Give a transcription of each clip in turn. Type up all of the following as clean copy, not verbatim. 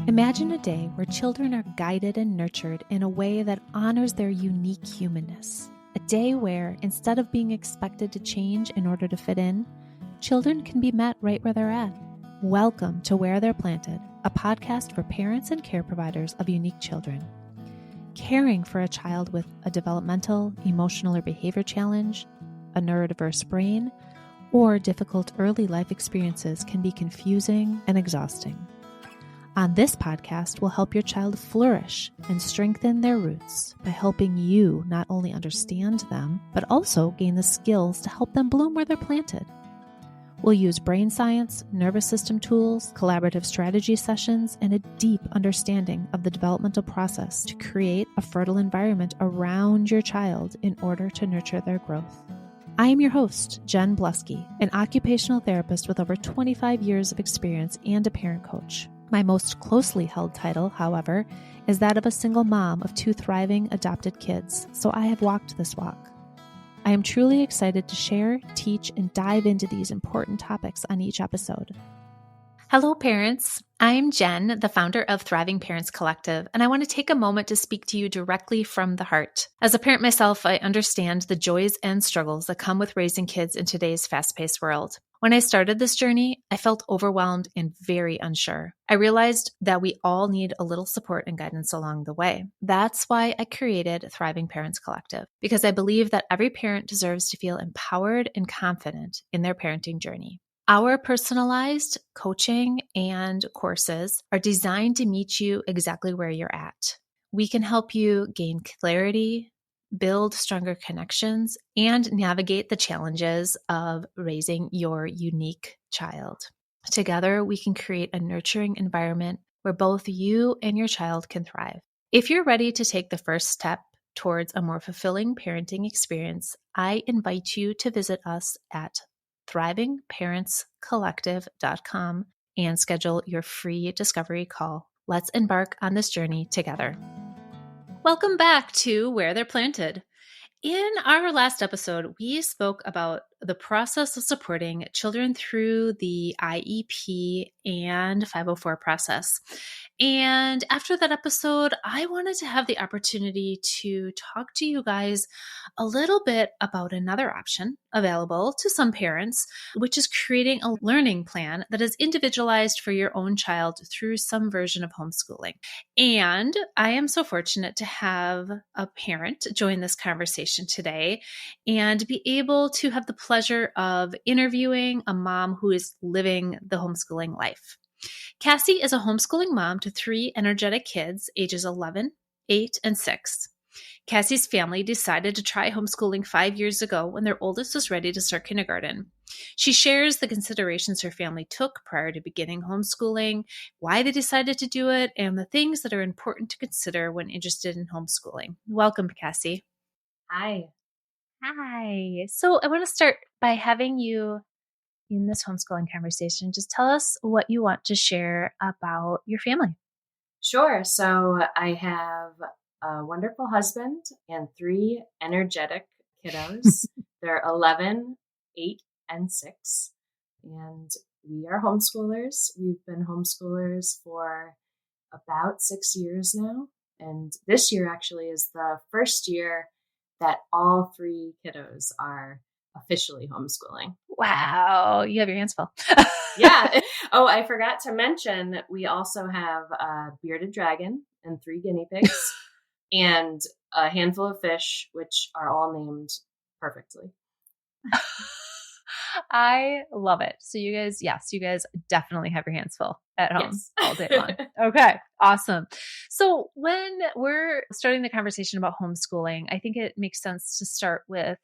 Imagine a day where children are guided and nurtured in a way that honors their unique humanness. A day where, instead of being expected to change in order to fit in, children can be met right where they're at. Welcome to Where They're Planted, a podcast for parents and care providers of unique children. Caring for a child with a developmental, emotional, or behavior challenge, a neurodiverse brain, or difficult early life experiences can be confusing and exhausting. On this podcast, we'll help your child flourish and strengthen their roots by helping you not only understand them, but also gain the skills to help them bloom where they're planted. We'll use brain science, nervous system tools, collaborative strategy sessions, and a deep understanding of the developmental process to create a fertile environment around your child in order to nurture their growth. I am your host, Jen Bluske, an occupational therapist with over 25 years of experience and a parent coach. My most closely held title, however, is that of a single mom of 2 thriving adopted kids, so I have walked this walk. I am truly excited to share, teach, and dive into these important topics on each episode. Hello, parents. I'm Jen, the founder of Thriving Parents Collective, and I want to take a moment to speak to you directly from the heart. As a parent myself, I understand the joys and struggles that come with raising kids in today's fast-paced world. When I started this journey, I felt overwhelmed and very unsure. I realized that we all need a little support and guidance along the way. That's why I created Thriving Parents Collective, because I believe that every parent deserves to feel empowered and confident in their parenting journey. Our personalized coaching and courses are designed to meet you exactly where you're at. We can help you gain clarity, build stronger connections, and navigate the challenges of raising your unique child. Together, we can create a nurturing environment where both you and your child can thrive. If you're ready to take the first step towards a more fulfilling parenting experience, I invite you to visit us at thrivingparentscollective.com and schedule your free discovery call. Let's embark on this journey together. Welcome back to Where They're Planted. In our last episode, we spoke about the process of supporting children through the IEP and 504 process. And after that episode, I wanted to have the opportunity to talk to you guys a little bit about another option available to some parents, which is creating a learning plan that is individualized for your own child through some version of homeschooling. And I am so fortunate to have a parent join this conversation today and be able to have the pleasure of interviewing a mom who is living the homeschooling life. Cassie is a homeschooling mom to 3 energetic kids, ages 11, 8, and 6. Cassie's family decided to try homeschooling 5 years ago when their oldest was ready to start kindergarten. She shares the considerations her family took prior to beginning homeschooling, why they decided to do it, and the things that are important to consider when interested in homeschooling. Welcome, Cassie. Hi. Hi. So I want to start by having you in this homeschooling conversation. Just tell us what you want to share about your family. Sure. So I have a wonderful husband and 3 energetic kiddos. They're 11, 8, and 6. And we are homeschoolers. We've been homeschoolers for about 6 years now. And this year actually is the first year that all 3 kiddos are officially homeschooling. Wow. You have your hands full. Yeah. Oh, I forgot to mention, we also have a bearded dragon and 3 guinea pigs and a handful of fish, which are all named perfectly. I love it. So you guys definitely have your hands full at home all day long. Okay, awesome. So when we're starting the conversation about homeschooling, I think it makes sense to start with,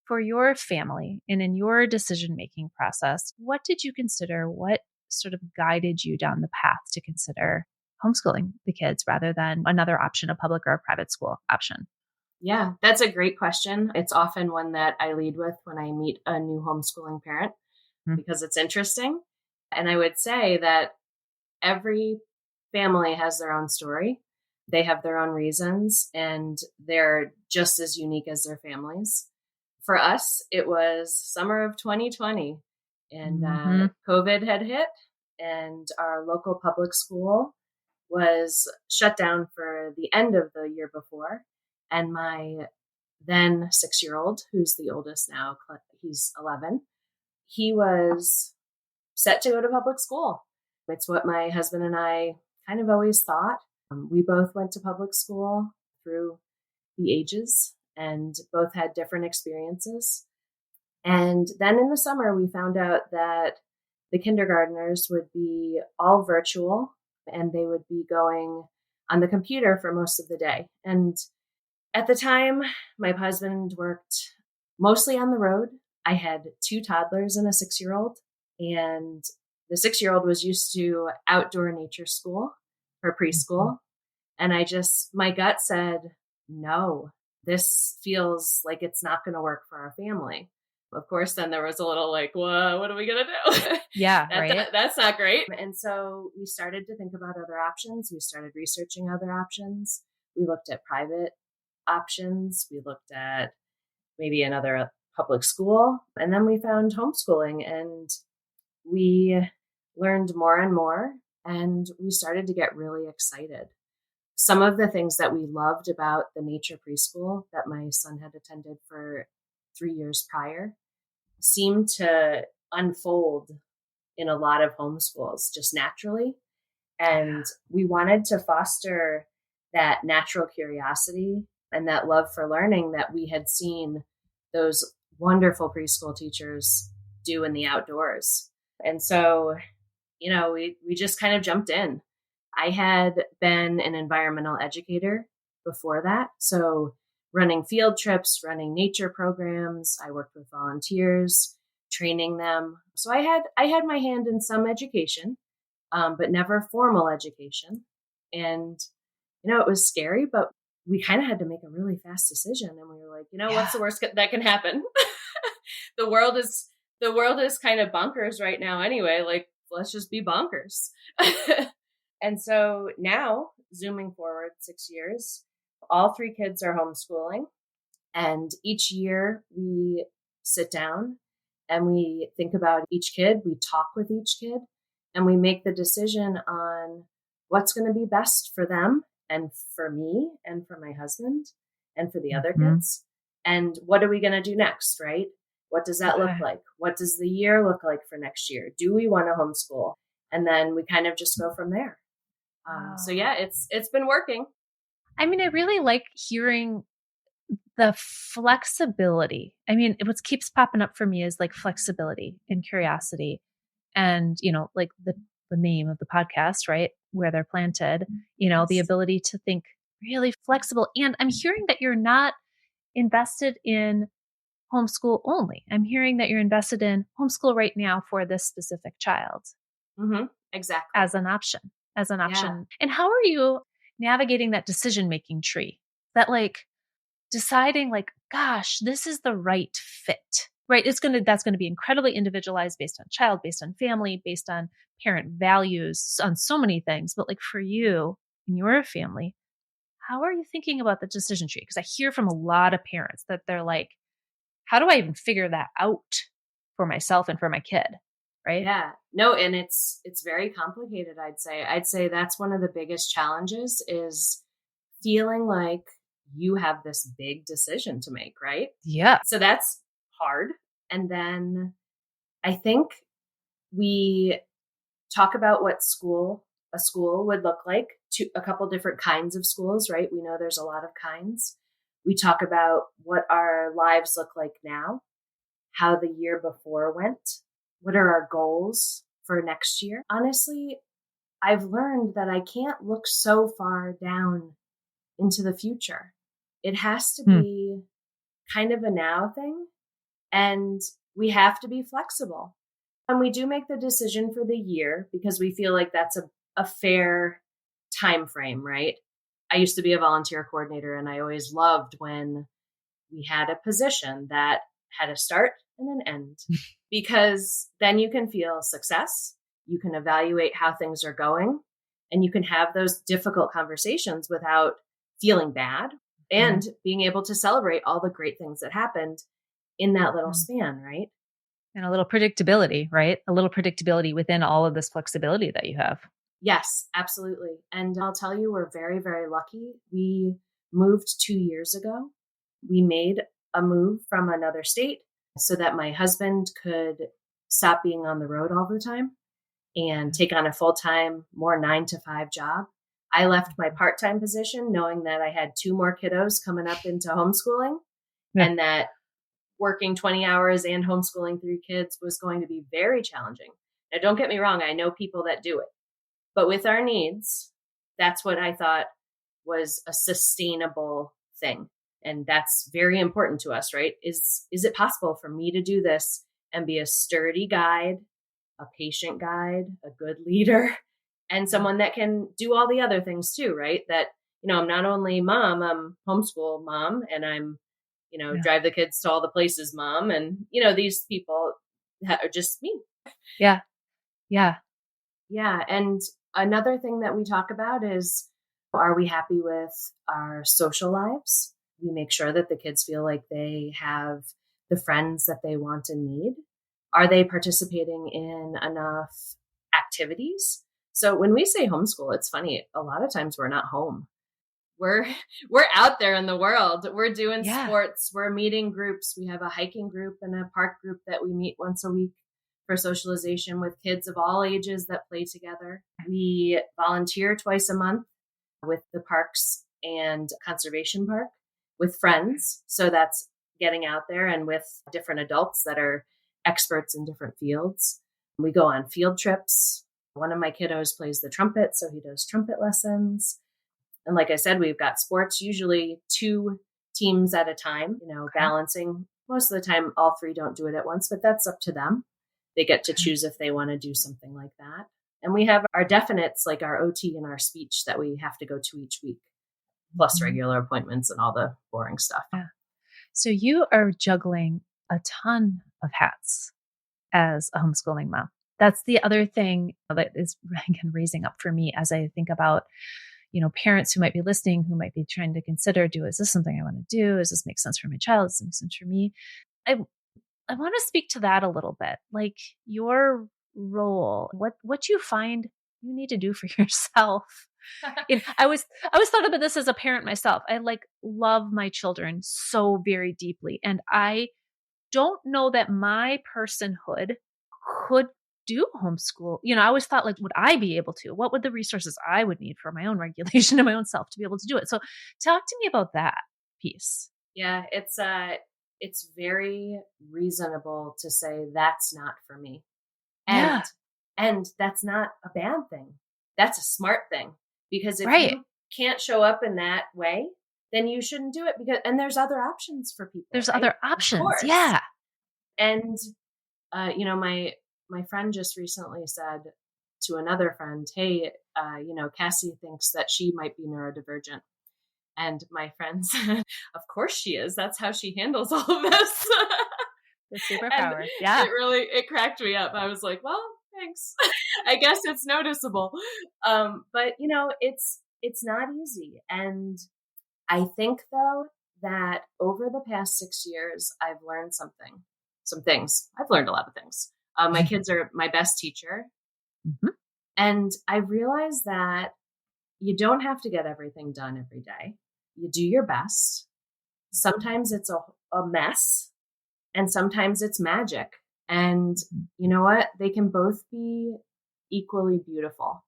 for your family and in your decision-making process, what did you consider? What sort of guided you down the path to consider homeschooling the kids rather than another option, a public or a private school option? Yeah, that's a great question. It's often one that I lead with when I meet a new homeschooling parent because it's interesting. And I would say that every family has their own story. They have their own reasons, and they're just as unique as their families. For us, it was summer of 2020, and COVID had hit, and our local public school was shut down for the end of the year before. And my then 6-year-old, who's the oldest now, he's 11, he was set to go to public school. It's what my husband and I kind of always thought. We both went to public school through the ages and both had different experiences. And then in the summer, we found out that the kindergartners would be all virtual and they would be going on the computer for most of the day. And at the time, my husband worked mostly on the road. I had 2 toddlers and a 6-year-old, and the 6-year-old was used to outdoor nature school or preschool. And my gut said, no, this feels like it's not going to work for our family. Of course, then there was a little like, well, what are we going to do? Yeah, right. That's not great. And so we started to think about other options. We started researching other options. We looked at private options. We looked at maybe another public school. And then we found homeschooling, and we learned more and more, and we started to get really excited. Some of the things that we loved about the nature preschool that my son had attended for 3 years prior seemed to unfold in a lot of homeschools just naturally. And we wanted to foster that natural curiosity and that love for learning that we had seen those wonderful preschool teachers do in the outdoors. And so, we just kind of jumped in. I had been an environmental educator before that. So running field trips, running nature programs. I worked with volunteers, training them. So I had my hand in some education, but never formal education. And, it was scary, but we kind of had to make a really fast decision. And we were like, what's the worst that can happen? The world is kind of bonkers right now anyway. Like, let's just be bonkers. And so now, zooming forward 6 years, all 3 kids are homeschooling. And each year we sit down and we think about each kid, we talk with each kid, and we make the decision on what's going to be best for them and for me and for my husband and for the other kids. And what are we going to do next, right? What does that look like? What does the year look like for next year? Do we want to homeschool? And then we kind of just go from there. So yeah, it's been working. I mean, I really like hearing the flexibility. I mean, what keeps popping up for me is like flexibility and curiosity and, like the name of the podcast, right? Where they're planted, the ability to think really flexible. And I'm hearing that you're not invested in homeschool only. I'm hearing that you're invested in homeschool right now for this specific child. Mm-hmm. Exactly. As an option. Yeah. And how are you navigating that decision-making tree? That like deciding like, gosh, this is the right fit, right? That's going to be incredibly individualized based on child, based on family, based on parent values, on so many things. But like for you and your family, how are you thinking about the decision tree? Because I hear from a lot of parents that they're like, how do I even figure that out for myself and for my kid? Right? Yeah, no. And it's very complicated. I'd say that's one of the biggest challenges is feeling like you have this big decision to make, right? Yeah. So that's hard. And then I think we talk about what a school would look like to a couple different kinds of schools, right? We know there's a lot of kinds. We talk about what our lives look like now, how the year before went, what are our goals for next year. Honestly, I've learned that I can't look so far down into the future. It has to be kind of a now thing, and we have to be flexible. And we do make the decision for the year because we feel like that's a fair time frame, right? I used to be a volunteer coordinator, and I always loved when we had a position that had a start and an end, because then you can feel success, you can evaluate how things are going, and you can have those difficult conversations without feeling bad and being able to celebrate all the great things that happened in that little span, right? And a little predictability, right? A little predictability within all of this flexibility that you have. Yes, absolutely. And I'll tell you, we're very, very lucky. We moved 2 years ago. We made a move from another state so that my husband could stop being on the road all the time and take on a full-time, more 9 to 5 job. I left my part-time position knowing that I had 2 more kiddos coming up into homeschooling, and that working 20 hours and homeschooling 3 kids was going to be very challenging. Now, don't get me wrong. I know people that do it, but with our needs, that's what I thought was a sustainable thing. And that's very important to us, right? Is it possible for me to do this and be a sturdy guide, a patient guide, a good leader, and someone that can do all the other things too, right? That, I'm not only mom, I'm homeschool mom, and I'm, drive the kids to all the places mom. And, these people are just me. Yeah. Yeah. Yeah. And another thing that we talk about is, are we happy with our social lives? We make sure that the kids feel like they have the friends that they want and need. Are they participating in enough activities? So when we say homeschool, it's funny. A lot of times we're not home. We're out there in the world. We're doing sports. We're meeting groups. We have a hiking group and a park group that we meet once a week for socialization with kids of all ages that play together. We volunteer twice a month with the parks and conservation park with friends. So that's getting out there and with different adults that are experts in different fields. We go on field trips. One of my kiddos plays the trumpet, so he does trumpet lessons. And like I said, we've got sports, usually 2 teams at a time, balancing. Most of the time, all 3 don't do it at once, but that's up to them. They get to choose if they want to do something like that. And we have our definites, like our OT and our speech, that we have to go to each week, plus regular appointments and all the boring stuff. Yeah. So you are juggling a ton of hats as a homeschooling mom. That's the other thing that is, again, raising up for me as I think about, parents who might be listening, who might be trying to consider, is this something I want to do? Does this make sense for my child? Does this make sense for me? I want to speak to that a little bit, like your role, what you find you need to do for yourself. I always thought about this as a parent myself. I love my children so very deeply. And I don't know that my personhood could do homeschool. I always thought, would I be able to? What would the resources I would need for my own regulation of my own self to be able to do it? So talk to me about that piece. Yeah, it's very reasonable to say that's not for me. And that's not a bad thing. That's a smart thing, because if you can't show up in that way, then you shouldn't do it, and there's other options for people. There's other options. Yeah. And, my friend just recently said to another friend, hey, Cassie thinks that she might be neurodivergent. And my friend said, of course she is. That's how she handles all of this. The superpower. Yeah. It cracked me up. I was like, well, thanks. I guess it's noticeable. But it's not easy. And I think though that over the past 6 years, I've learned some things. I've learned a lot of things. My kids are my best teacher. Mm-hmm. And I realized that you don't have to get everything done every day. You do your best. Sometimes it's a mess, and sometimes it's magic. And you know what? They can both be equally beautiful.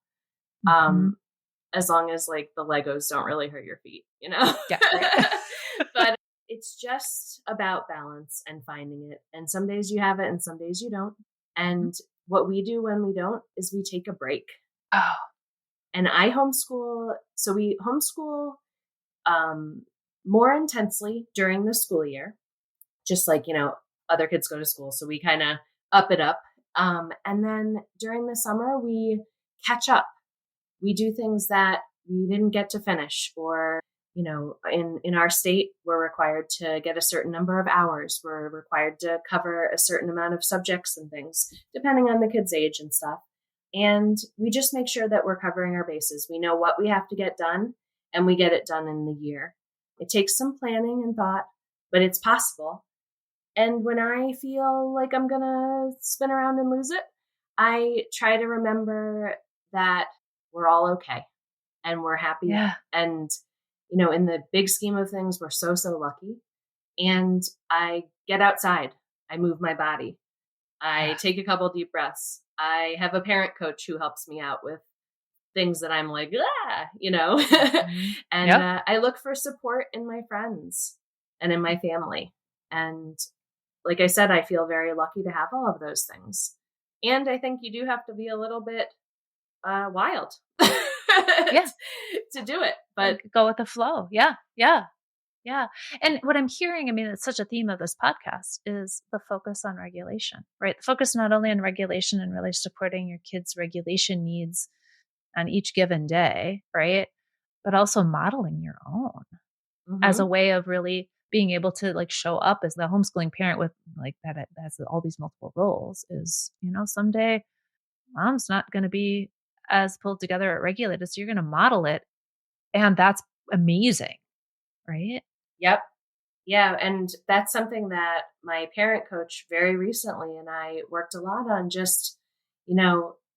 As long as the Legos don't really hurt your feet, Yeah, right. But it's just about balance and finding it. And some days you have it and some days you don't. And what we do when we don't is we take a break. Oh. And I homeschool. So we homeschool more intensely during the school year, just like, other kids go to school. So we kind of up it up. And then during the summer, we catch up. We do things that we didn't get to finish, or, in our state, we're required to get a certain number of hours. We're required to cover a certain amount of subjects and things, depending on the kid's age and stuff. And we just make sure that we're covering our bases. We know what we have to get done, and we get it done in the year. It takes some planning and thought, but it's possible. And when I feel like I'm going to spin around and lose it, I try to remember that we're all okay and we're happy. Yeah. And, in the big scheme of things, we're so, so lucky. And I get outside. I move my body. I take a couple deep breaths. I have a parent coach who helps me out with things that I'm like, Mm-hmm. and Yep. I look for support in my friends and in my family. And like I said, I feel very lucky to have all of those things. And I think you do have to be a little bit wild Yeah. to do it. But Go with the flow. Yeah. Yeah. Yeah. And what I'm hearing, I mean, it's such a theme of this podcast is the focus on regulation, right? The focus not only on regulation and really supporting your kids' regulation needs on each given day, right? But also modeling your own as a way of really being able to like show up as the homeschooling parent with like that has all these multiple roles is, someday mom's not going to be as pulled together or regulated. So you're going to model it. And that's amazing, right? Yep. Yeah. And that's something that my parent coach very recently and I worked a lot on, just,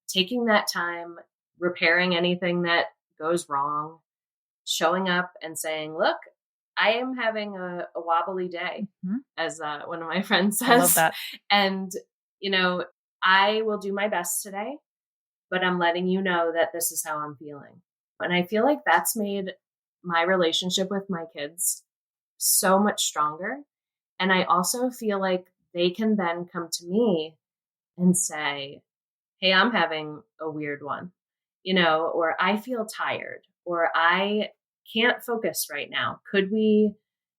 taking that time, repairing anything that goes wrong, showing up and saying, look, I am having a wobbly day, as one of my friends says. I love that. And, I will do my best today, but I'm letting you know that this is how I'm feeling. And I feel like that's made my relationship with my kids so much stronger. And I also feel like they can then come to me and say, hey, I'm having a weird one, or I feel tired, or I can't focus right now. Could we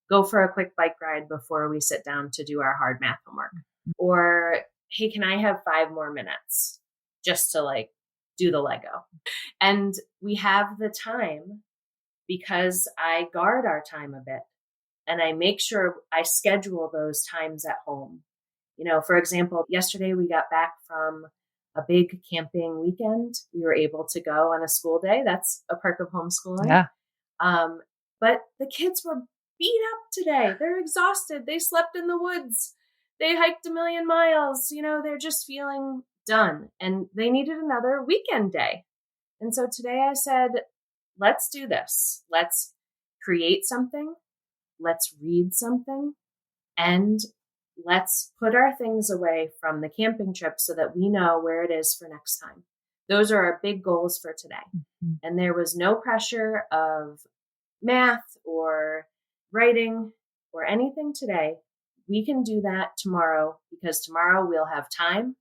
go for a quick bike ride before we sit down to do our hard math homework? Or, hey, can I have 5 more minutes just to like do the Lego? And we have the time because I guard our time a bit and I make sure I schedule those times at home. For example, yesterday we got back from a big camping weekend. We were able to go on a school day. That's a perk of homeschooling. Yeah. But the kids were beat up today. They're exhausted. They slept in the woods. They hiked 1,000,000 miles. They're just feeling done and they needed another weekend day. And so today I said, let's do this. Let's create something. Let's read something. And let's put our things away from the camping trip so that we know where it is for next time. Those are our big goals for today. And there was no pressure of math or writing or anything today. We can do that tomorrow because tomorrow we'll have time,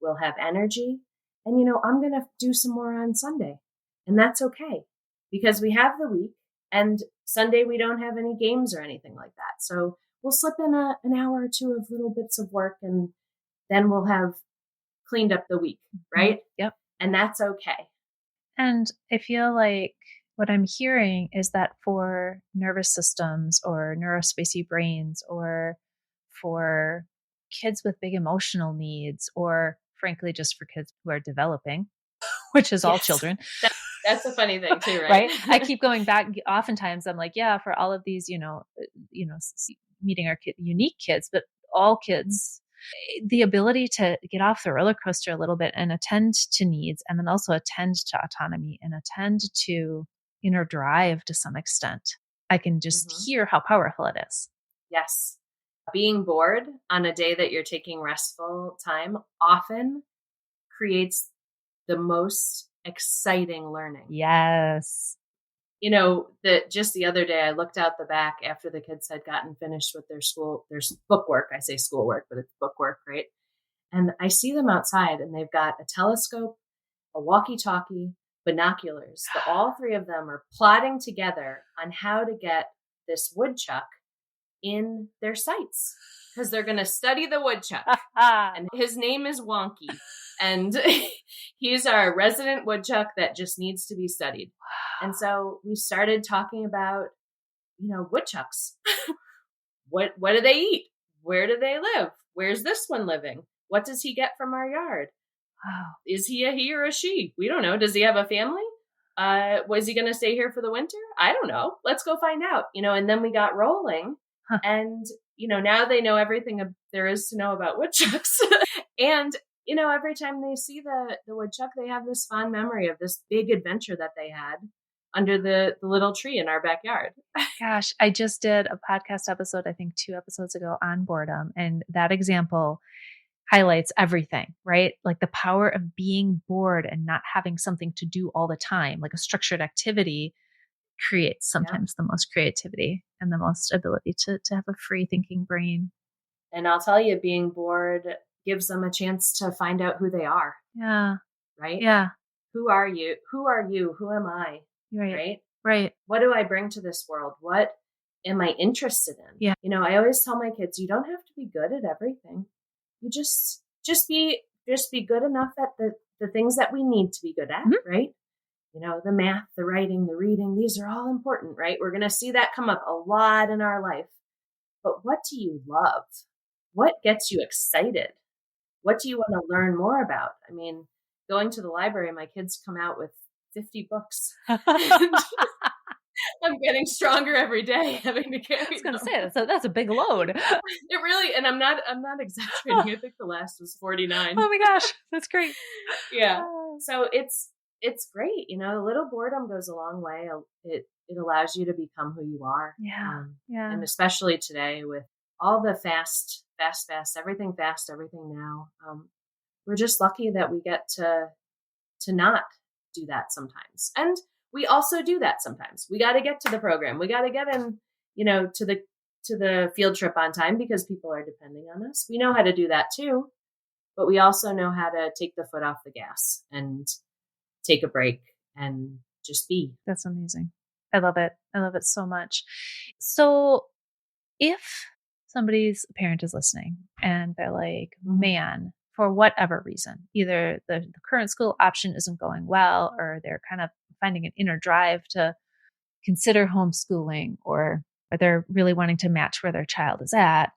we'll have energy. And, I'm going to do some more on Sunday. And that's okay because we have the week and Sunday we don't have any games or anything like that. So we'll slip in an hour or two of little bits of work and then we'll have cleaned up the week, right? Yep. And that's okay. And I feel like what I'm hearing is that for nervous systems or neurospacey brains or for kids with big emotional needs or frankly just for kids who are developing, which is all children. That's a funny thing too, right? Right? I keep going back. Oftentimes I'm like, yeah, for all of these, meeting our unique kids, but all kids, the ability to get off the roller coaster a little bit and attend to needs and then also attend to autonomy and attend to inner drive to some extent. I can just hear how powerful it is. Yes. Being bored on a day that you're taking restful time often creates the most exciting learning. Yes. Just the other day, I looked out the back after the kids had gotten finished with their bookwork. I say schoolwork, but it's bookwork, right? And I see them outside and they've got a telescope, a walkie-talkie, binoculars. All 3 of them are plotting together on how to get this woodchuck in their sights because they're going to study the woodchuck. And his name is Wonky. And he's our resident woodchuck that just needs to be studied. And so we started talking about, woodchucks. What do they eat? Where do they live? Where's this one living? What does he get from our yard? Wow. Is he a he or a she? We don't know. Does he have a family? Was he going to stay here for the winter? I don't know. Let's go find out, and then we got rolling and, now they know everything there is to know about woodchucks. And every time they see the woodchuck, they have this fond memory of this big adventure that they had under the little tree in our backyard. Gosh, I just did a podcast episode, I think 2 episodes ago, on boredom. And that example highlights everything, right? Like the power of being bored and not having something to do all the time, like a structured activity creates sometimes the most creativity and the most ability to have a free thinking brain. And I'll tell you, being bored gives them a chance to find out who they are. Yeah. Right? Yeah. Who are you? Who are you? Who am I? Right. Right? Right. What do I bring to this world? What am I interested in? Yeah. I always tell my kids, you don't have to be good at everything. You just be good enough at the things that we need to be good at, right? The math, the writing, the reading, these are all important, right? We're going to see that come up a lot in our life. But what do you love? What gets you excited? What do you want to learn more about? I mean, going to the library, my kids come out with 50 books. I'm getting stronger every day having to carry. I was going to say that's a big load. It really, and I'm not exaggerating. I think the last was 49. Oh my gosh, that's great. Yeah. So it's great. The little boredom goes a long way. It allows you to become who you are. Yeah. And especially today with all the fast, everything fast, everything now. We're just lucky that we get to not do that sometimes. And we also do that sometimes. We got to get to the program. We got to get in, to the field trip on time because people are depending on us. We know how to do that too, but we also know how to take the foot off the gas and take a break and just be. That's amazing. I love it. I love it so much. So if somebody's parent is listening and they're like, man, for whatever reason, either the current school option isn't going well, or they're kind of finding an inner drive to consider homeschooling, or they're really wanting to match where their child is at,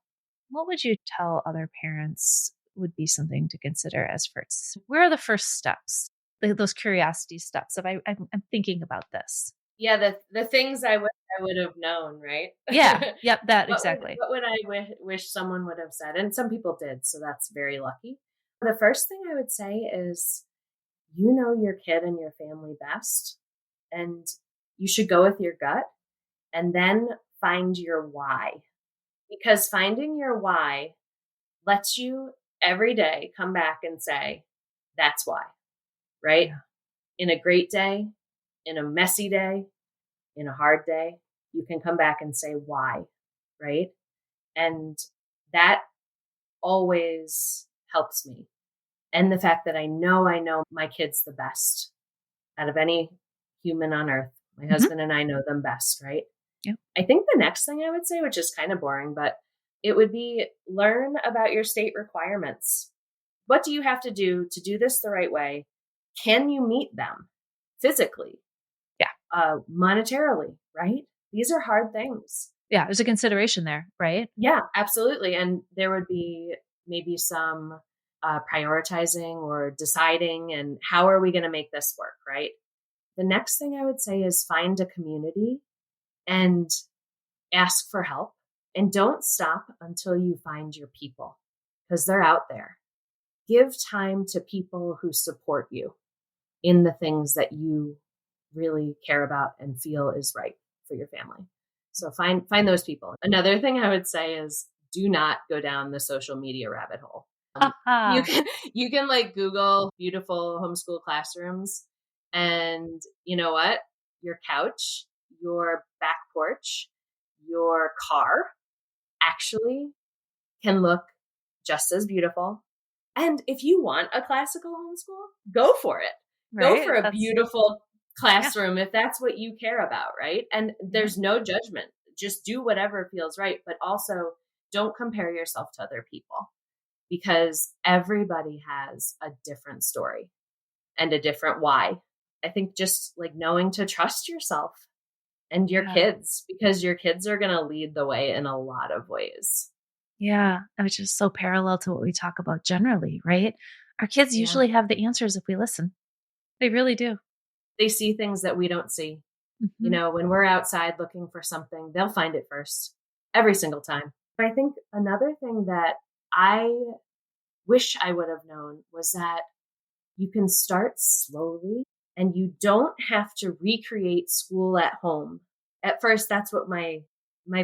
what would you tell other parents would be something to consider as first? Where are the first steps? Those curiosity steps of I'm thinking about this. Yeah, the things I would have known, right? Yeah, yep, that exactly. What would I wish someone would have said? And some people did, so that's very lucky. The first thing I would say is, your kid and your family best, and you should go with your gut, and then find your why. Because finding your why lets you every day come back and say, that's why, right? Yeah. In a great day, in a messy day, in a hard day, you can come back and say why, right? And that always helps me. And the fact that I know my kids the best out of any human on earth. My husband and I know them best, right? Yeah. I think the next thing I would say, which is kind of boring, but it would be learn about your state requirements. What do you have to do this the right way? Can you meet them physically? Yeah. Monetarily, right? These are hard things. Yeah. There's a consideration there, right? Yeah, absolutely. And there would be maybe some prioritizing or deciding, and how are we going to make this work, right? The next thing I would say is find a community and ask for help, and don't stop until you find your people, because they're out there. Give time to people who support you in the things that you really care about and feel is right for your family. So find those people. Another thing I would say is do not go down the social media rabbit hole. You can like Google beautiful homeschool classrooms, and you know what? Your couch, your back porch, your car actually can look just as beautiful. And if you want a classical homeschool, go for it. Right? Go for a beautiful classroom if that's what you care about, right? And there's no judgment. Just do whatever feels right, but also don't compare yourself to other people, because everybody has a different story and a different why. I think just like knowing to trust yourself and your kids, because your kids are going to lead the way in a lot of ways. Yeah. Which is so parallel to what we talk about generally, right? Our kids usually have the answers if we listen. They really do. They see things that we don't see. When we're outside looking for something, they'll find it first every single time. I think another thing that I wish I would have known was that you can start slowly and you don't have to recreate school at home. At first, that's what my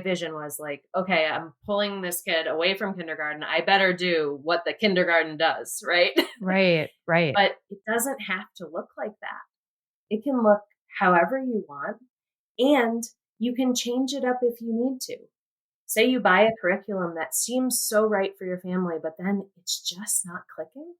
vision was like, okay, I'm pulling this kid away from kindergarten. I better do what the kindergarten does, right? Right. But it doesn't have to look like that. It can look however you want, and you can change it up if you need to. Say you buy a curriculum that seems so right for your family, but then it's just not clicking.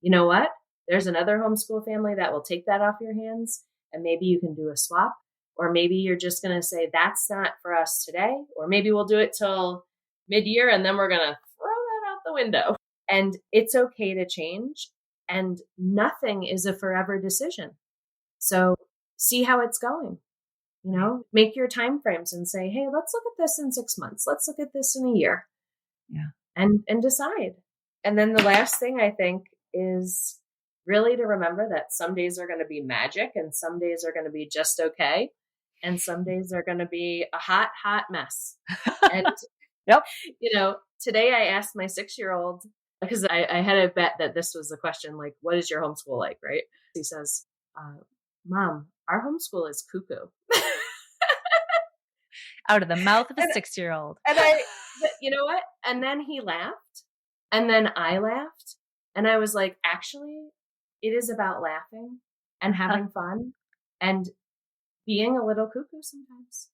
You know what? There's another homeschool family that will take that off your hands, and maybe you can do a swap. Or maybe you're just going to say, that's not for us today. Or maybe we'll do it till mid-year and then we're going to throw that out the window. And it's okay to change. And nothing is a forever decision. So see how it's going. You know, make your time frames and say, hey, let's look at this in 6 months. Let's look at this in a year. Yeah. And decide. And then the last thing I think is really to remember that some days are going to be magic and some days are going to be just okay. And some days are going to be a hot, hot mess. And, yep. You know, today I asked my 6-year-old, because I had a bet that this was a question, like, what is your homeschool like, right? He says, Mom, our homeschool is cuckoo. Out of the mouth of a 6-year-old. And you know what? And then he laughed. And then I laughed. And I was like, actually, it is about laughing and having fun and being a little cuckoo sometimes.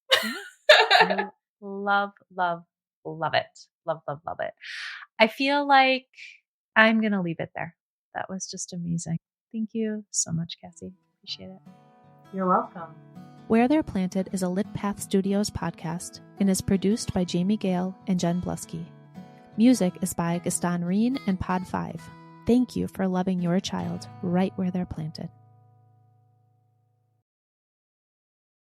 I love it. Love it. I feel like I'm going to leave it there. That was just amazing. Thank you so much, Cassie. Appreciate it. You're welcome. Where They're Planted is a Lit Path Studios podcast and is produced by Jamie Gale and Jen Bluske. Music is by Gaston Reen and Pod 5. Thank you for loving your child right where they're planted.